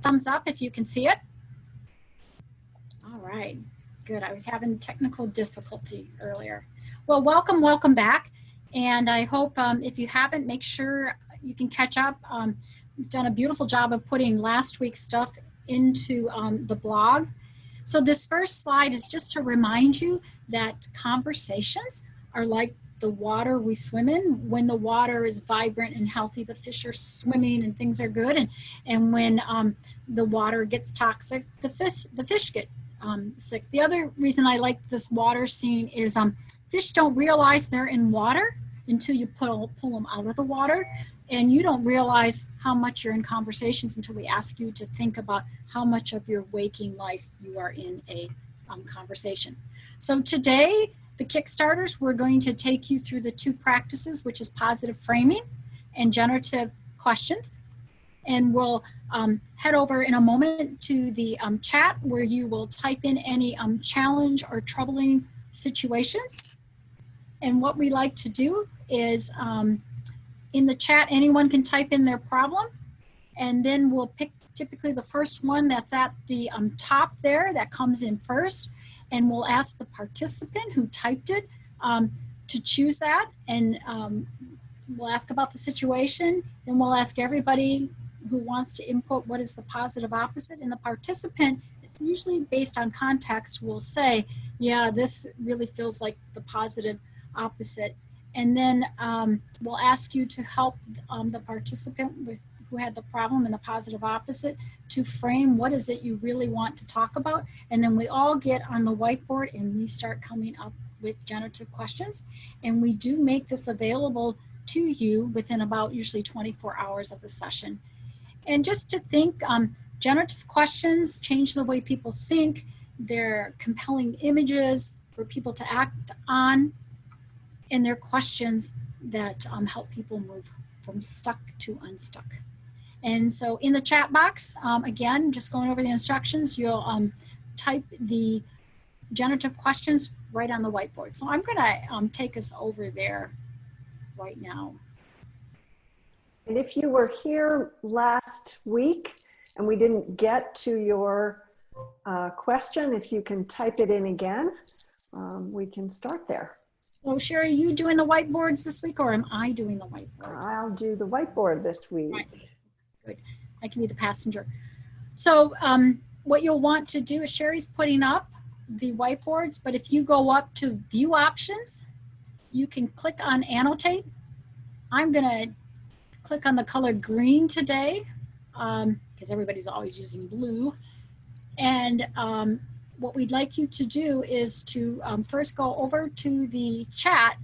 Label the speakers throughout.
Speaker 1: thumbs up if you can see it. All right, good. I was having technical difficulty earlier. Well, welcome back. And I hope if you haven't, make sure you can catch up. We've done a beautiful job of putting last week's stuff into the blog. So this first slide is just to remind you that conversations are like the water we swim in. When the water is vibrant and healthy, the fish are swimming and things are good. And when the water gets toxic, the fish get sick. The other reason I like this water scene is fish don't realize they're in water until you pull them out of the water. And you don't realize how much you're in conversations until we ask you to think about how much of your waking life you are in a conversation. So today, the Kickstarters, we're going to take you through the two practices, which is positive framing and generative questions. And we'll head over in a moment to the chat where you will type in any challenge or troubling situations. And what we like to do is in the chat, anyone can type in their problem, and then we'll pick typically the first one that's at the top there that comes in first, and we'll ask the participant who typed it to choose that, and we'll ask about the situation, and we'll ask everybody who wants to input what is the positive opposite, and the participant, it's usually based on context, will say, yeah, this really feels like the positive opposite. And then we'll ask you to help the participant who had the problem and the positive opposite to frame what is it you really want to talk about. And then we all get on the whiteboard and we start coming up with generative questions. And we do make this available to you within about usually 24 hours of the session. And just to think, generative questions change the way people think. They're compelling images for people to act on. And they're questions that help people move from stuck to unstuck. And so in the chat box, again, just going over the instructions, you'll type the generative questions right on the whiteboard. So I'm gonna take us over there right now.
Speaker 2: And if you were here last week and we didn't get to your question, if you can type it in again, we can start there.
Speaker 1: So Sherry, you doing the whiteboards this week, or am I doing the whiteboards?
Speaker 2: I'll do the whiteboard this week.
Speaker 1: Right. Good. I can be the passenger. So what you'll want to do is Sherry's putting up the whiteboards, but if you go up to view options, you can click on annotate. I'm gonna click on the color green today because everybody's always using blue. And what we'd like you to do is to first go over to the chat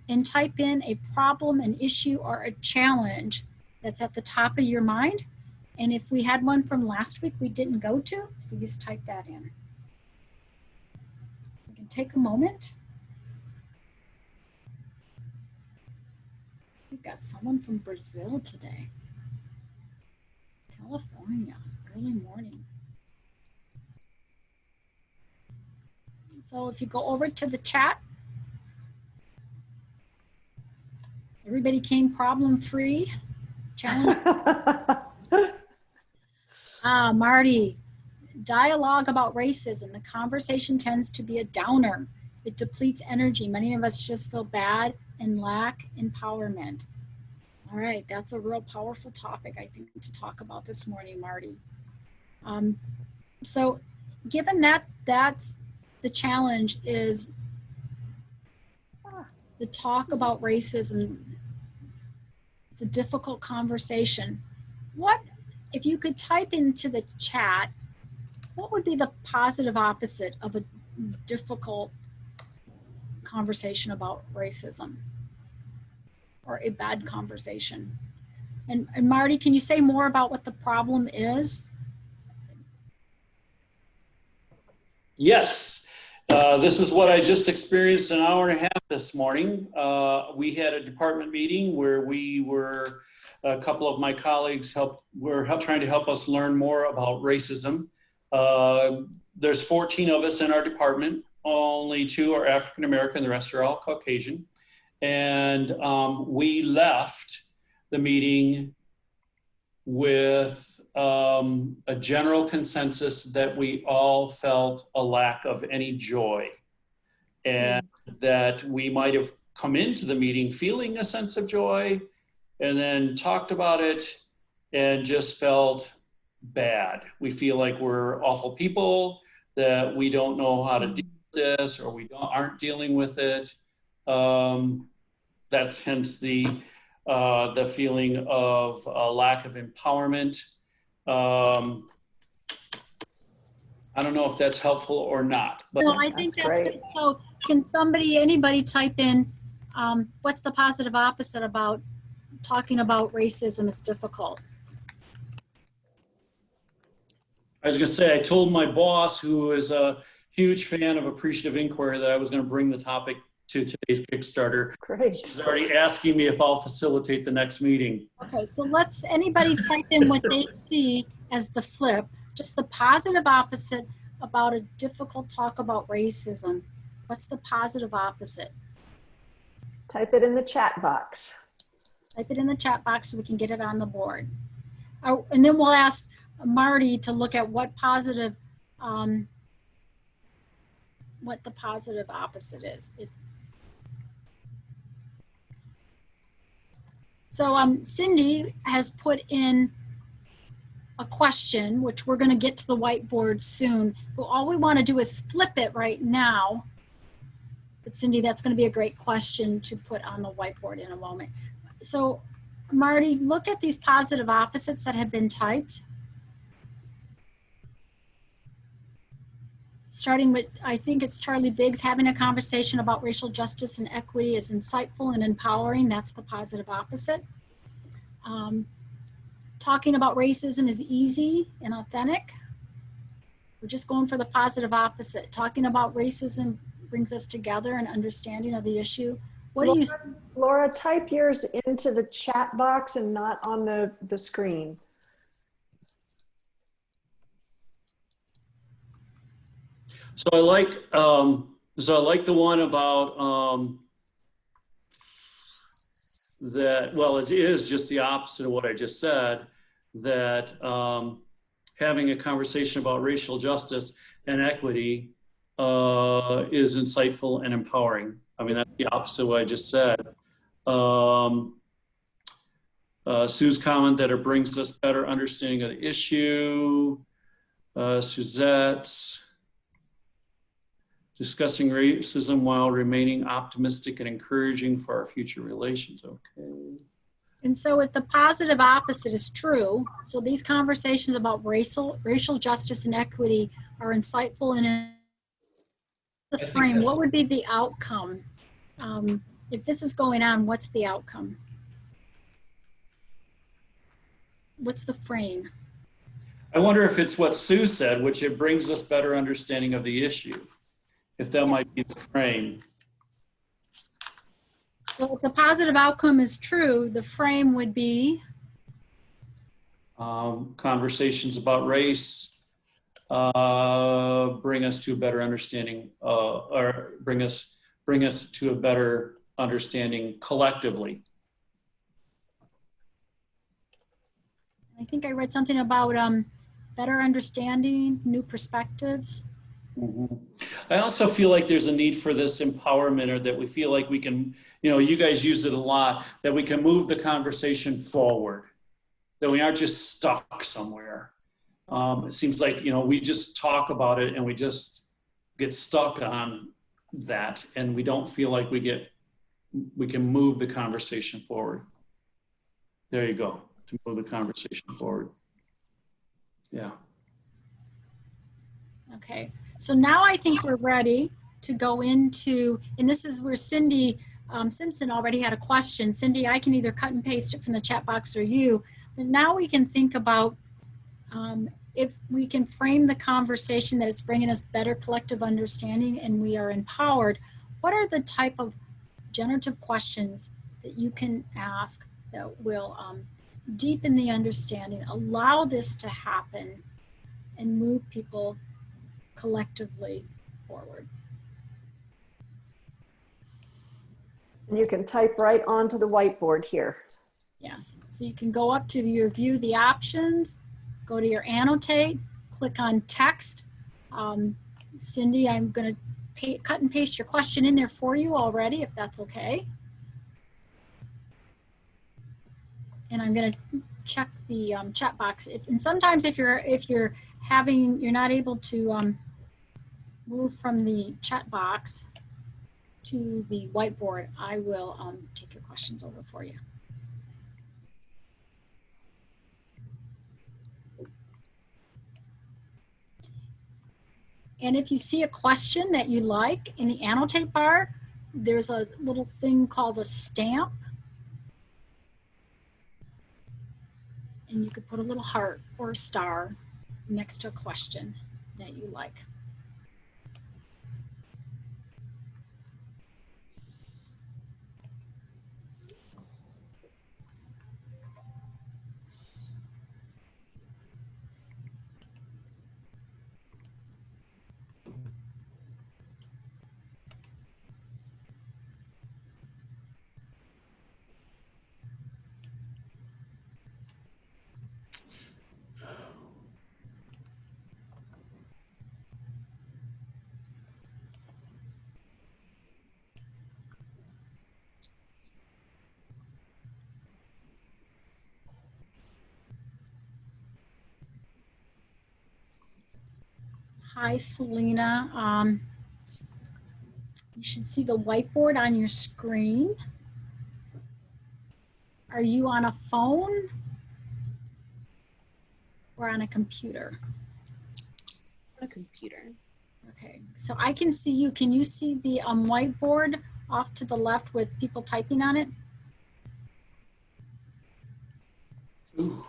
Speaker 1: and type in a problem, an issue, or a challenge that's at the top of your mind. And if we had one from last week we didn't go to, please type that in. You can take a moment. We've got someone from Brazil today. California, early morning. So if you go over to the chat, everybody came problem-free. Challenge. Marty, dialogue about racism. The conversation tends to be a downer. It depletes energy. Many of us just feel bad and lack empowerment. All right, that's a real powerful topic, I think, to talk about this morning, Marty. So given that that's the challenge is the talk about racism. It's a difficult conversation. What, if you could type into the chat, what would be the positive opposite of a difficult conversation about racism or a bad conversation? And Marty, can you say more about what the problem is?
Speaker 3: Yes. This is what I just experienced an hour and a half this morning. We had a department meeting where a couple of my colleagues were trying to help us learn more about racism. There's 14 of us in our department. Only 2 are African American, the rest are all Caucasian. And we left the meeting with a general consensus that we all felt a lack of any joy, and that we might have come into the meeting feeling a sense of joy and then talked about it and just felt bad. We feel like we're awful people, that we don't know how to deal with this, or we aren't dealing with it. That's hence the feeling of a lack of empowerment. I don't know if that's helpful or not. But
Speaker 1: No, I think that's
Speaker 2: great.
Speaker 1: good. So can anybody type in, what's the positive opposite about talking about racism is difficult?
Speaker 3: I was going to say, I told my boss, who is a huge fan of appreciative inquiry, that I was going to bring the topic to today's Kickstarter.
Speaker 2: Great.
Speaker 3: She's already asking me if I'll facilitate the next meeting.
Speaker 1: Okay, so anybody type in what they see as the flip, just the positive opposite about a difficult talk about racism. What's the positive opposite?
Speaker 2: Type it in the chat box.
Speaker 1: Type it in the chat box so we can get it on the board. And then we'll ask Marty to look at what the positive opposite is. So Cindy has put in a question, which we're going to get to the whiteboard soon, but all we want to do is flip it right now. But Cindy, that's going to be a great question to put on the whiteboard in a moment. So Marty, look at these positive opposites that have been typed. Starting with, I think it's Charlie Biggs, having a conversation about racial justice and equity is insightful and empowering. That's the positive opposite. Talking about racism is easy and authentic. We're just going for the positive opposite. Talking about racism brings us together and understanding of the issue. What do you?
Speaker 2: Laura, type yours into the chat box and not on the screen.
Speaker 3: So I like the one about that. Well, it is just the opposite of what I just said. That having a conversation about racial justice and equity is insightful and empowering. I mean, that's the opposite of what I just said. Sue's comment that it brings us better understanding of the issue. Suzette's discussing racism while remaining optimistic and encouraging for our future relations. Okay.
Speaker 1: And so if the positive opposite is true, so these conversations about racial justice and equity are insightful and in the frame, what would be the outcome? If this is going on, what's the outcome? What's the frame?
Speaker 3: I wonder if it's what Sue said, which it brings us better understanding of the issue. If that might be the frame.
Speaker 1: Well, if the positive outcome is true, the frame would be?
Speaker 3: Conversations about race bring us to a better understanding, or bring us to a better understanding collectively.
Speaker 1: I think I read something about better understanding, new perspectives.
Speaker 3: Mm-hmm. I also feel like there's a need for this empowerment, or that we feel like we can, you guys use it a lot, that we can move the conversation forward, that we aren't just stuck somewhere. It seems like, we just talk about it and we just get stuck on that, and we don't feel like we can move the conversation forward. There you go, to move the conversation forward. Yeah.
Speaker 1: Okay. So now I think we're ready to go into, and this is where Cindy Simpson already had a question. Cindy, I can either cut and paste it from the chat box or you, but now we can think about if we can frame the conversation that it's bringing us better collective understanding and we are empowered, what are the type of generative questions that you can ask that will deepen the understanding, allow this to happen, and move people collectively forward?
Speaker 2: And you can type right onto the whiteboard here.
Speaker 1: Yes, so you can go up to your view the options go to your annotate, click on text. Cindy, I'm going to cut and paste your question in there for you already, if that's okay. And I'm going to check the chat box. And sometimes if you're not able to move from the chat box to the whiteboard, I will take your questions over for you. And if you see a question that you like in the annotate bar, there's a little thing called a stamp. And you could put a little heart or a star next to a question that you like. Hi, Selena. You should see the whiteboard on your screen. Are you on a phone or on a computer?
Speaker 4: On a computer.
Speaker 1: Okay, so I can see you. Can you see the whiteboard off to the left with people typing on it?
Speaker 3: Ooh.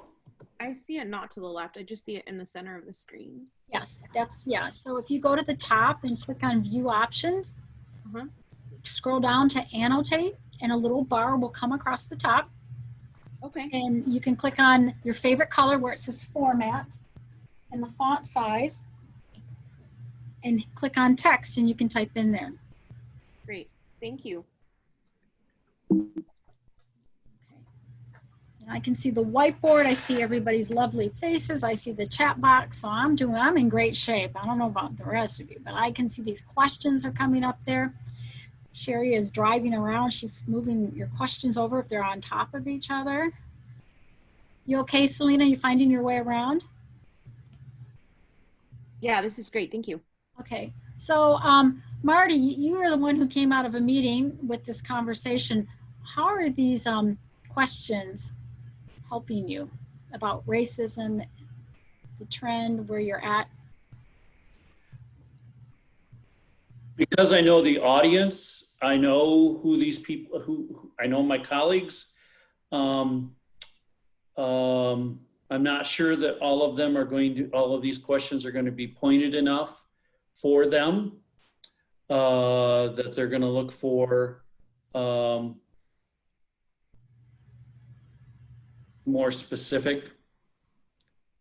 Speaker 4: I see it not to the left. I just see it in the center of the screen.
Speaker 1: Yes, yeah. So if you go to the top and click on view options, scroll down to annotate, and a little bar will come across the top.
Speaker 4: Okay.
Speaker 1: And you can click on your favorite color where it says format and the font size, and click on text, and you can type in there.
Speaker 4: Great. Thank you.
Speaker 1: I can see the whiteboard. I see everybody's lovely faces. I see the chat box. So I'm in great shape. I don't know about the rest of you, but I can see these questions are coming up there. Sherry is driving around. She's moving your questions over if they're on top of each other. You okay, Selena? You finding your way around?
Speaker 4: Yeah, this is great. Thank you.
Speaker 1: Okay. So Marty, you are the one who came out of a meeting with this conversation. How are these questions helping you about racism, the trend, where you're at?
Speaker 3: Because I know the audience, I know who these people, who I know my colleagues. I'm not sure that all of these questions are going to be pointed enough for them, that they're going to look for more specific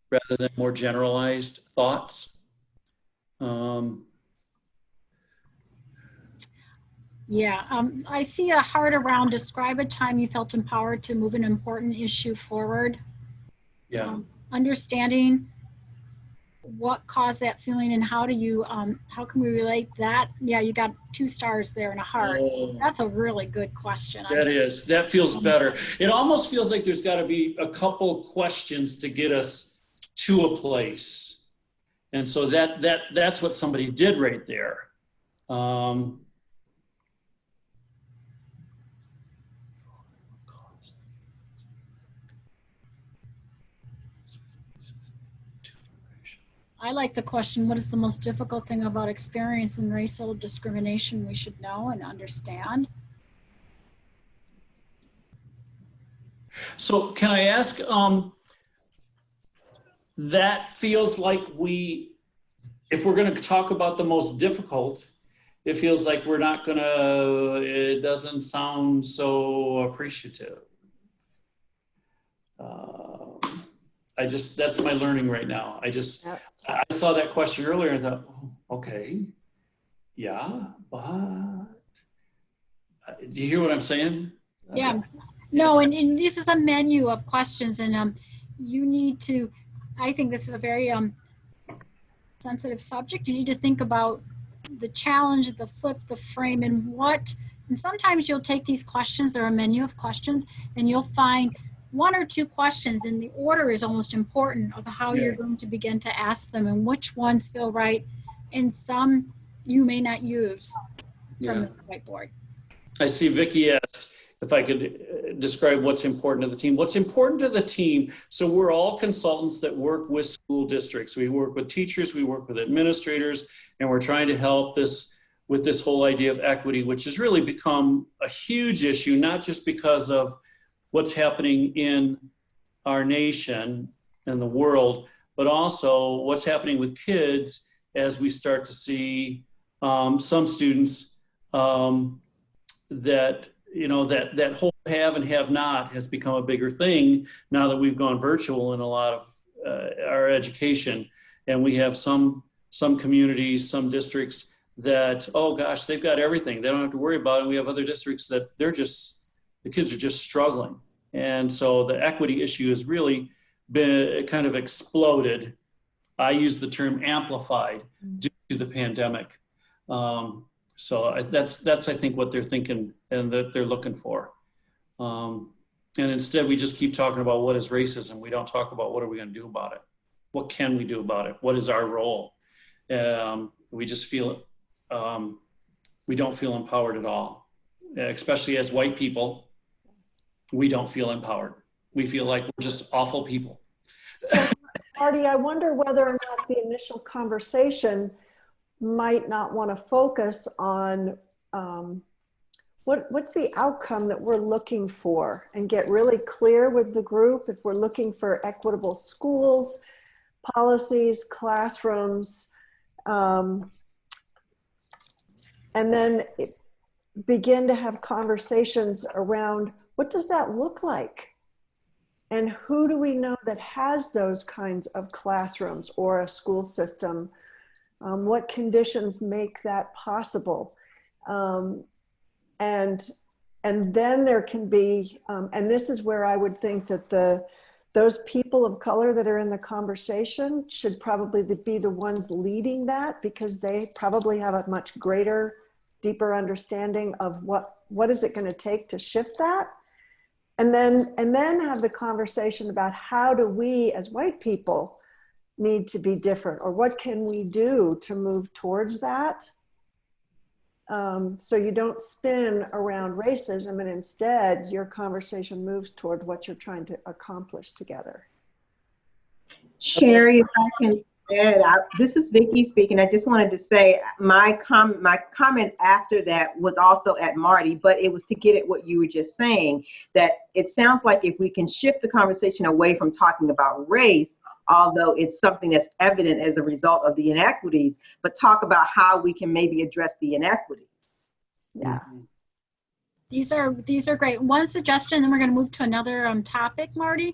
Speaker 3: rather than more generalized thoughts.
Speaker 1: I see a heart around describe a time you felt empowered to move an important issue forward.
Speaker 3: Yeah.
Speaker 1: Understanding what caused that feeling and how can we relate that? Yeah, you got 2 stars there and a heart. That's a really good question.
Speaker 3: That feels better. It almost feels like there's got to be a couple questions to get us to a place. And so that's what somebody did right there.
Speaker 1: I like the question, what is the most difficult thing about experiencing racial discrimination we should know and understand?
Speaker 3: So can I ask, that feels like if we're going to talk about the most difficult, it feels like we're not going to, it doesn't sound so appreciative. That's my learning right now. I saw that question earlier and thought, oh, okay, yeah, but do you hear what I'm saying?
Speaker 1: Yeah, no, and this is a menu of questions, and you need to I think this is a very sensitive subject. You need to think about the challenge, the flip, the frame, and sometimes you'll take these questions, there are a menu of questions, and you'll find one or two questions, and the order is almost important of how you're going to begin to ask them and which ones feel right, and some you may not use from the whiteboard.
Speaker 3: I see Vicki asked if I could describe what's important to the team. What's important to the team, so we're all consultants that work with school districts. We work with teachers, we work with administrators, and we're trying to help with this whole idea of equity, which has really become a huge issue, not just because of what's happening in our nation and the world, but also what's happening with kids as we start to see some students that whole have and have not has become a bigger thing now that we've gone virtual in a lot of our education. And we have some communities, some districts that, oh gosh, they've got everything. They don't have to worry about it. We have other districts that the kids are just struggling. And so the equity issue has really been kind of exploded. I use the term amplified due to the pandemic. So that's I think what they're thinking and that they're looking for. And instead we just keep talking about what is racism. We don't talk about what are we going to do about it? What can we do about it? What is our role? We just feel, we don't feel empowered at all, especially as white people. We don't feel empowered. We feel like we're just awful people.
Speaker 2: So, Marty, I wonder whether or not the initial conversation might not want to focus on what's the outcome that we're looking for, and get really clear with the group if we're looking for equitable schools, policies, classrooms, and then begin to have conversations around what does that look like? And who do we know that has those kinds of classrooms or a school system? What conditions make that possible? And then there can be, and this is where I would think that those people of color that are in the conversation should probably be the ones leading that, because they probably have a much greater, deeper understanding of what is it going to take to shift that. And then have the conversation about how do we as white people need to be different, or what can we do to move towards that? So you don't spin around racism, and instead your conversation moves toward what you're trying to accomplish together.
Speaker 5: Sherry, if I can add, this is Vicki speaking. I just wanted to say my comment after that was also at Marty, but it was to get at what you were just saying, that it sounds like if we can shift the conversation away from talking about race, although it's something that's evident as a result of the inequities, but talk about how we can maybe address the inequities.
Speaker 2: Yeah.
Speaker 1: These are great. One suggestion, then we're going to move to another topic, Marty.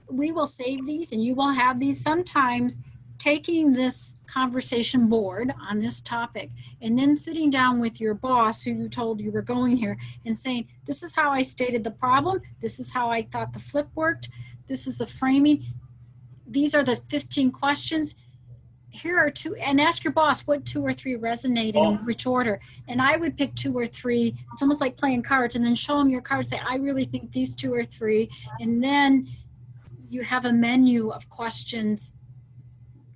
Speaker 1: We will save these and you will have these. Sometimes taking this conversation board on this topic and then sitting down with your boss who you told you were going here and saying, this is how I stated the problem. This is how I thought the flip worked. This is the framing. These are the 15 questions. Here are two, and ask your boss what 2 or 3 resonate in which order. And I would pick 2 or 3. It's almost like playing cards, and then show them your cards. Say, I really think these 2 or 3. And then you have a menu of questions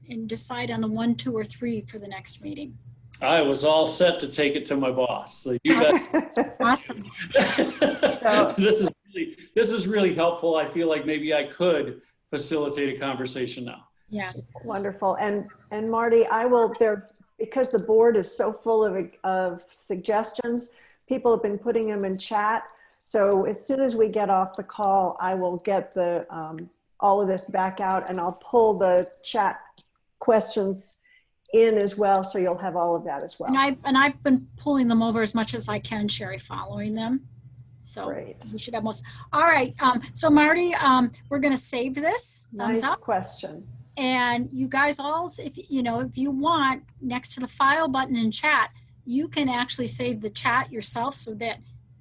Speaker 1: and decide on the 1, 2, or 3 for the next meeting.
Speaker 3: I was all set to take it to my boss. So you bet.
Speaker 1: Awesome.
Speaker 3: This is really helpful. I feel like maybe I could facilitate a conversation now.
Speaker 1: Yes.
Speaker 2: Wonderful. And Marty, because the board is so full of suggestions, people have been putting them in chat. So as soon as we get off the call, I will get all of this back out, and I'll pull the chat questions in as well. So you'll have all of that as well.
Speaker 1: And I've been pulling them over as much as I can, Sherry, following them. So
Speaker 2: great.
Speaker 1: We should have most. All right. So Marty, we're going to save this. Thumbs
Speaker 2: nice
Speaker 1: up.
Speaker 2: Question.
Speaker 1: And you guys all, if you want, next to the file button in chat, you can actually save the chat yourself so that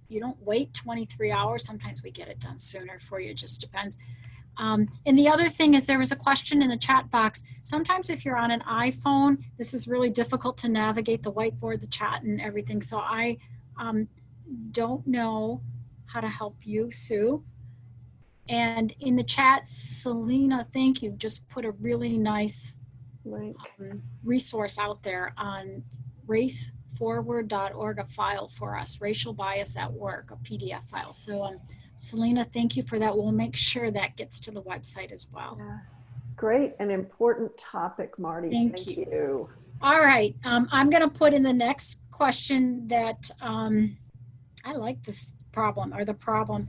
Speaker 1: you don't wait 23 hours. Sometimes we get it done sooner for you. It just depends. And the other thing is there was a question in the chat box. Sometimes if you're on an iPhone, this is really difficult to navigate the whiteboard, the chat and everything. So I don't know how to help you, Sue. And in the chat, Selena, thank you, just put a really nice
Speaker 2: Link.
Speaker 1: resource out there on raceforward.org, a file for us, Racial Bias at Work, a PDF file. So Selena, thank you for that. We'll make sure that gets to the website as well.
Speaker 2: Yeah. Great and important topic, Marty.
Speaker 1: Thank
Speaker 2: Thank
Speaker 1: you.
Speaker 2: you.
Speaker 1: All right, I'm going to put in the next question that I like this problem, or the problem.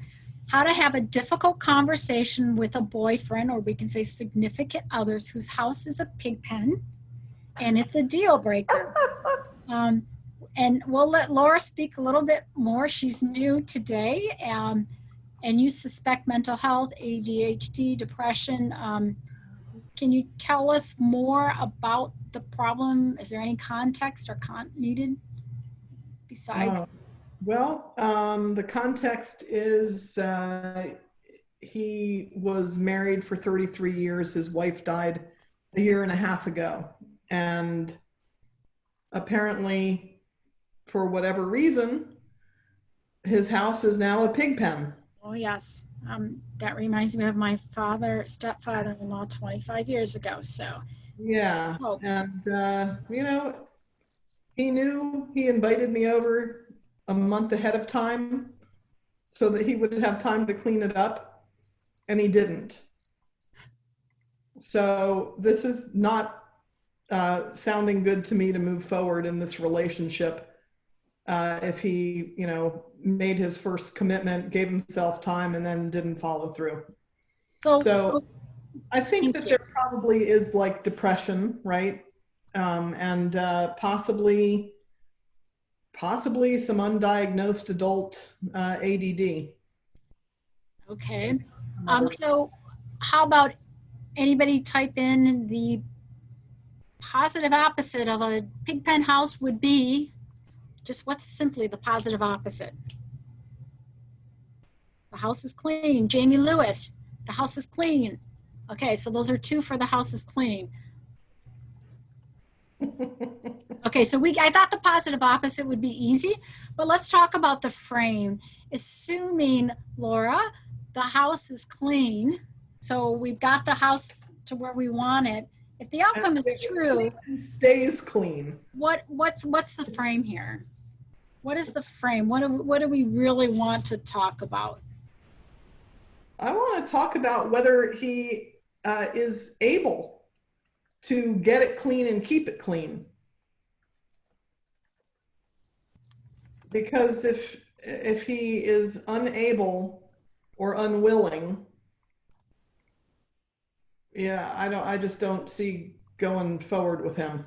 Speaker 1: How to have a difficult conversation with a boyfriend, or we can say significant others, whose house is a pig pen and it's a deal breaker. And we'll let Laura speak a little bit more. She's new today, and you suspect mental health, ADHD, depression. Can you tell us more about the problem? Is there any context or needed besides?
Speaker 6: Well, the context is he was married for 33 years. His wife died a year and a half ago. And apparently, for whatever reason, his house is now a pig pen.
Speaker 1: Oh, yes. That reminds me of my stepfather-in-law 25 years ago. So,
Speaker 6: yeah. And, you know, he invited me over a month ahead of time so that he would have time to clean it up, and he didn't. So this is not sounding good to me to move forward in this relationship. If he, you know, made his first commitment, gave himself time, and then didn't follow through. So I think that there probably is like depression, right? And possibly some undiagnosed adult ADD.
Speaker 1: Okay. So how about anybody type in the positive opposite of a pig pen house would be, just what's simply the positive opposite? The house is clean. Jamie Lewis, the house is clean. Okay, so those are two for the house is clean. Okay, so I thought the positive opposite would be easy, but let's talk about the frame. Assuming, Laura, the house is clean, so we've got the house to where we want it. If the outcome is true,
Speaker 6: stays clean.
Speaker 1: What's the frame here? What is the frame? What do we really want to talk about?
Speaker 6: I want to talk about whether he is able to get it clean and keep it clean. Because if he is unable or unwilling, yeah, I just don't see going forward with him.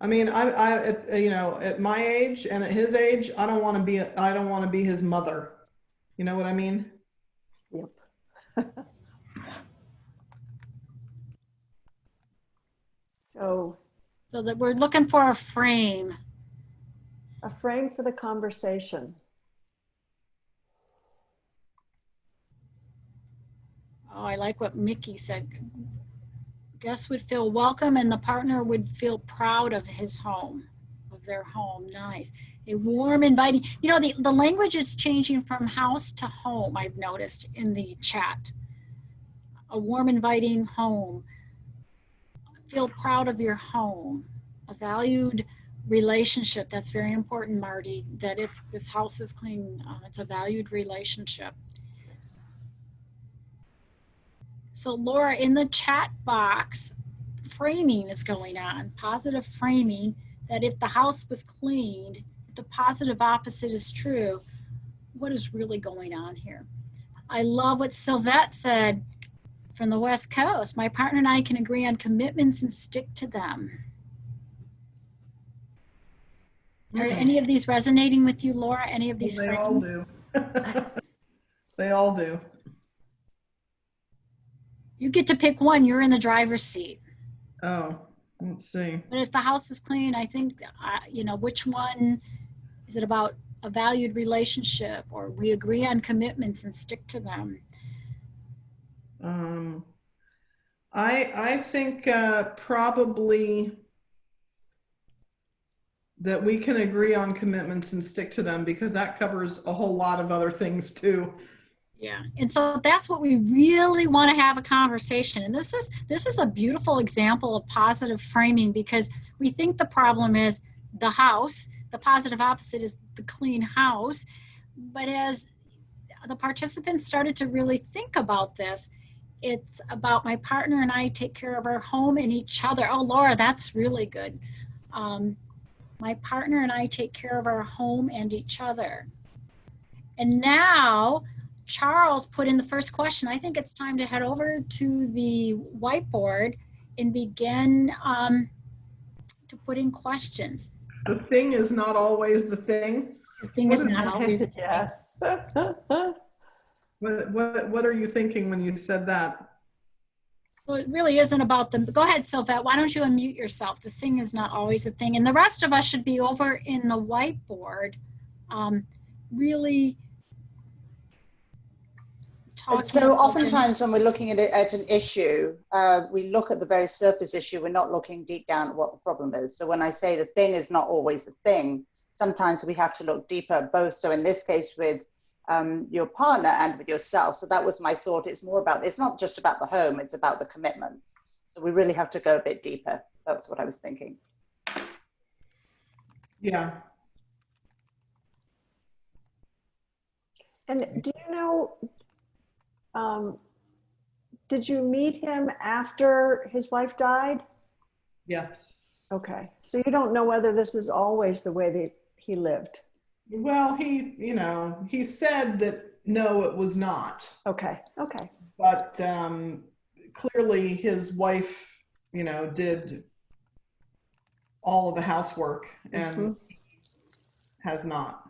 Speaker 6: I mean, you know, at my age and at his age, I don't want to be his mother. You know what I mean?
Speaker 2: Yep.
Speaker 1: So that we're looking for a frame.
Speaker 2: A frame for the conversation.
Speaker 1: Oh, I like what Mickey said. Guests would feel welcome and the partner would feel proud of his home, of their home. Nice. A warm, inviting. You know, the language is changing from house to home, I've noticed in the chat. A warm, inviting home. Feel proud of your home. A valued relationship. That's very important, Marty, that if this house is clean, it's a valued relationship. So Laura, in the chat box, framing is going on, positive framing, that if the house was cleaned, if the positive opposite is true, what is really going on here? I love what Sylvette said from the West Coast. My partner and I can agree on commitments and stick to them. Are any of these resonating with you, Laura? Any of these
Speaker 6: They
Speaker 1: framings?
Speaker 6: all do. They all do.
Speaker 1: You get to pick one. You're in the driver's seat.
Speaker 6: Oh, let's see.
Speaker 1: But if the house is clean, I think, you know, which one Is it about a valued relationship, or we agree on commitments and stick to them?
Speaker 6: I think probably that we can agree on commitments and stick to them, because that covers a whole lot of other things too.
Speaker 1: Yeah, and so that's what we really want to have a conversation. And this is a beautiful example of positive framing, because we think the problem is the house. The positive opposite is the clean house. But as the participants started to really think about this, it's about my partner and I take care of our home and each other. Oh, Laura, that's really good. My partner and I take care of our home and each other. And now Charles put in the first question. I think it's time to head over to the whiteboard and begin to put in questions.
Speaker 6: The thing is not always the thing.
Speaker 1: The thing is not always the thing.
Speaker 2: Yes.
Speaker 6: What are you thinking when you said that?
Speaker 1: Well, it really isn't about them. Go ahead, Sylvette. Why don't you unmute yourself? The thing is not always a thing. And the rest of us should be over in the whiteboard, really talking.
Speaker 7: So oftentimes when we're looking at an issue, we look at the very surface issue. We're not looking deep down at what the problem is. So when I say the thing is not always a thing, sometimes we have to look deeper, both. So in this case with your partner and with yourself. So that was my thought. It's more about, it's not just about the home, it's about the commitments. So we really have to go a bit deeper. That's what I was thinking.
Speaker 6: Yeah.
Speaker 2: And do you know, did you meet him after his wife died?
Speaker 6: Yes.
Speaker 2: Okay. So you don't know whether this is always the way that he lived.
Speaker 6: Well, he said that no, it was not.
Speaker 2: Okay. Okay.
Speaker 6: But clearly his wife, did all of the housework and has not.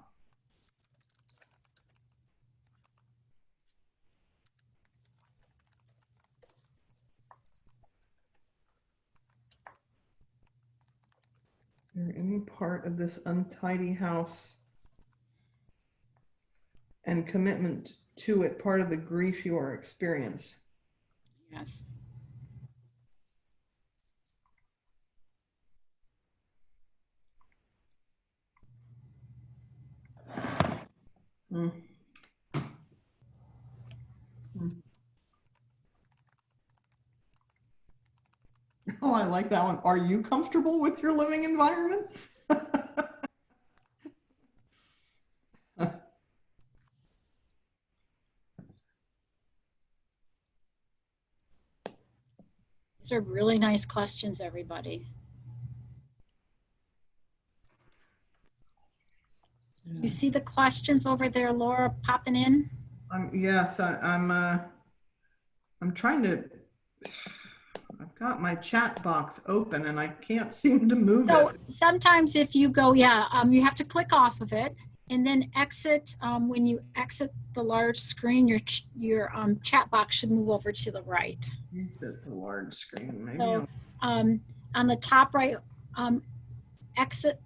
Speaker 6: Or any part of this untidy house and commitment to it part of the grief you are experiencing?
Speaker 1: Yes.
Speaker 6: Mm. Oh, I like that one. Are you comfortable with your living environment?
Speaker 1: These are really nice questions, everybody. You see the questions over there, Laura, popping in?
Speaker 6: Yes, I'm trying to, I've got my chat box open and I can't seem to move
Speaker 1: So
Speaker 6: it.
Speaker 1: sometimes if you go, you have to click off of it and then exit. When you exit the large screen, your chat box should move over to the right.
Speaker 6: The large screen, maybe.
Speaker 1: So on the top right, exit.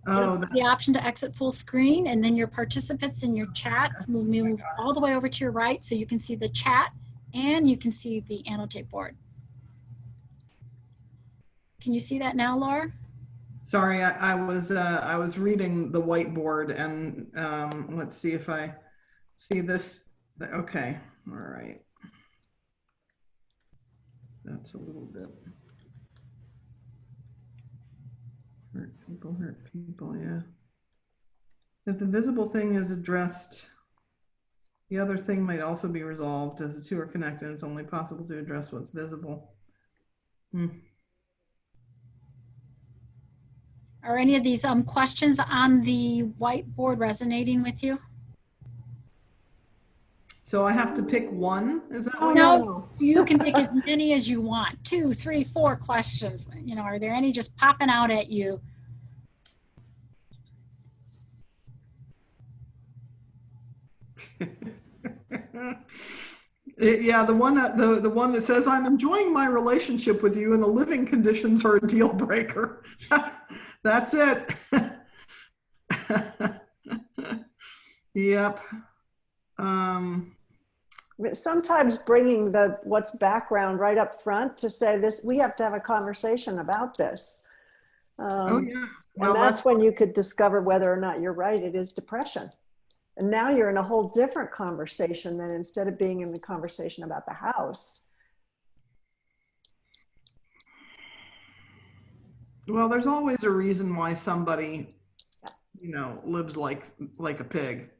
Speaker 6: Oh,
Speaker 1: the option to exit full screen, and then your participants in your chat will move all the way over to your right, so you can see the chat and you can see the annotate board. Can you see that now, Laura?
Speaker 6: sorry, I was reading the whiteboard and let's see if I see this. Okay, all right. That's a little bit. Hurt people, yeah. If the visible thing is addressed, the other thing might also be resolved. As the two are connected, it's only possible to address what's visible.
Speaker 1: Are any of these questions on the whiteboard resonating with you?
Speaker 6: So I have to pick one? Is that
Speaker 2: Oh,
Speaker 6: what
Speaker 1: No, you can pick as many as you want. 2, 3, 4 questions. Are there any just popping out at you?
Speaker 6: Yeah, the one that says I'm enjoying my relationship with you and the living conditions are a deal breaker. That's it. Yep.
Speaker 2: Sometimes bringing the what's background right up front to say this, we have to have a conversation about this.
Speaker 6: Oh yeah. Well,
Speaker 2: And that's when you could discover whether or not you're right, it is depression. And now you're in a whole different conversation than instead of being in the conversation about the house.
Speaker 6: well, there's always a reason why somebody, lives like a pig.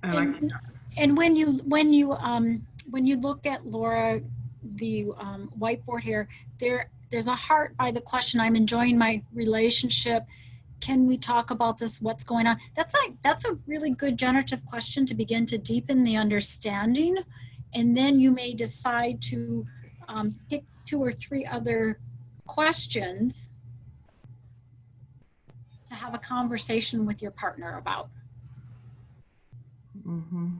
Speaker 6: And I can't.
Speaker 1: And when you look at Laura, the whiteboard here, there's a heart by the question. I'm enjoying my relationship. Can we talk about this? What's going on? That's a really good generative question to begin to deepen the understanding, and then you may decide to pick 2 or 3 other questions to have a conversation with your partner about.
Speaker 6: Mm-hmm.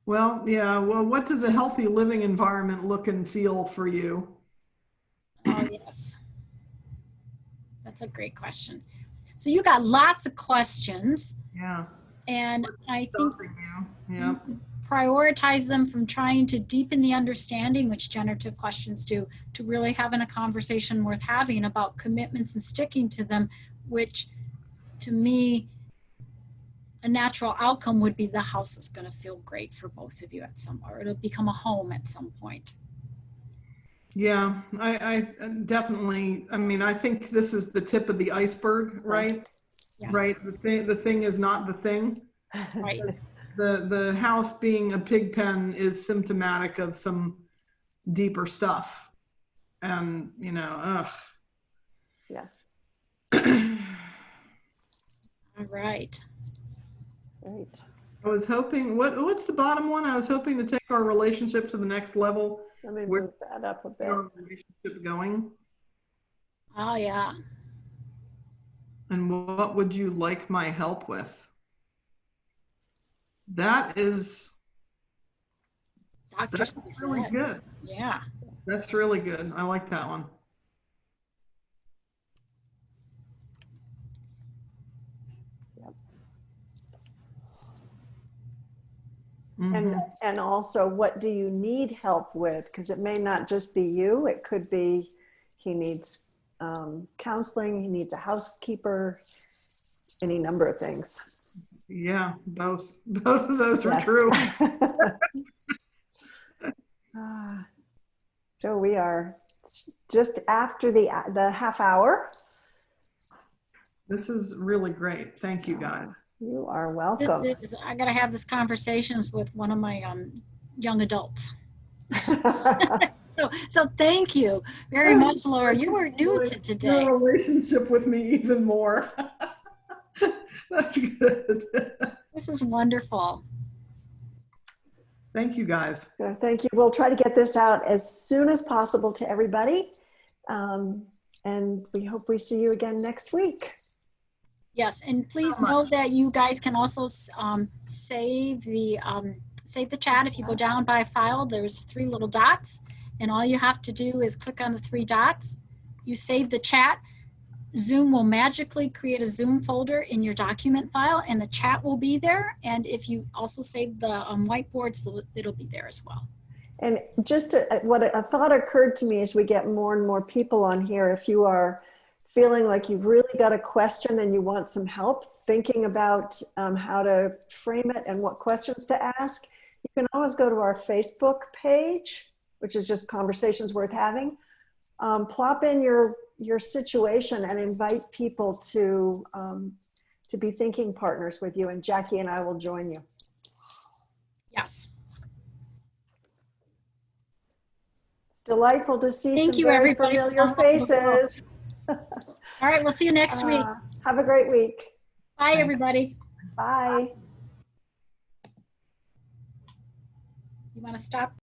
Speaker 6: Well, yeah. Well, what does a healthy living environment look and feel for you?
Speaker 1: Oh, yes. That's a great question. So you got lots of questions.
Speaker 6: Yeah.
Speaker 1: And I think
Speaker 6: Yeah.
Speaker 1: prioritize them from trying to deepen the understanding, which generative questions do, to really having a conversation worth having about commitments and sticking to them, which to me, a natural outcome would be the house is going to feel great for both of you at some, or it'll become a home at some point.
Speaker 6: Yeah, I definitely, I mean, I think this is the tip of the iceberg, right?
Speaker 1: Yes.
Speaker 6: Right. The thing is not the thing.
Speaker 1: Right.
Speaker 6: The house being a pig pen is symptomatic of some deeper stuff. And, ugh.
Speaker 2: Yeah.
Speaker 1: All right.
Speaker 2: Great.
Speaker 6: I was hoping, what's the bottom one? I was hoping to take our relationship to the next level.
Speaker 2: Let me
Speaker 6: Where
Speaker 2: move that up a bit.
Speaker 6: our relationship going?
Speaker 1: Oh, yeah.
Speaker 6: And what would you like my help with? That's really good.
Speaker 1: Yeah.
Speaker 6: That's really good. I like that one.
Speaker 2: Mm-hmm. And also, what do you need help with? Because it may not just be you. It could be he needs counseling, he needs a housekeeper, any number of things.
Speaker 6: Yeah, both of those are true.
Speaker 2: So we are just after the half hour.
Speaker 6: This is really great. Thank you, guys.
Speaker 2: You are welcome.
Speaker 1: I got to have this conversations with one of my young adults. So thank you very much, Laura. You were new to today.
Speaker 6: Your relationship with me even more. That's good.
Speaker 2: This is wonderful.
Speaker 6: Thank you, guys.
Speaker 2: Thank you. We'll try to get this out as soon as possible to everybody. And we hope we see you again next week.
Speaker 1: Yes, and please know that you guys can also save the chat. If you go down by file, there's 3 little dots, and all you have to do is click on the 3 dots. You save the chat. Zoom will magically create a Zoom folder in your document file, and the chat will be there. And if you also save the whiteboards, it'll be there as well.
Speaker 2: And just what a thought occurred to me as we get more and more people on here, if you are feeling like you've really got a question and you want some help thinking about how to frame it and what questions to ask, you can always go to our Facebook page, which is just Conversations Worth Having. Plop in your situation and invite people to be thinking partners with you, and Jackie and I will join you.
Speaker 1: Yes.
Speaker 2: It's delightful to see
Speaker 1: Thank
Speaker 2: some
Speaker 1: you,
Speaker 2: very
Speaker 1: everybody,
Speaker 2: familiar faces.
Speaker 1: All right, we'll see you next week.
Speaker 2: Have a great week.
Speaker 1: Bye, everybody.
Speaker 2: Bye.
Speaker 1: You want to stop?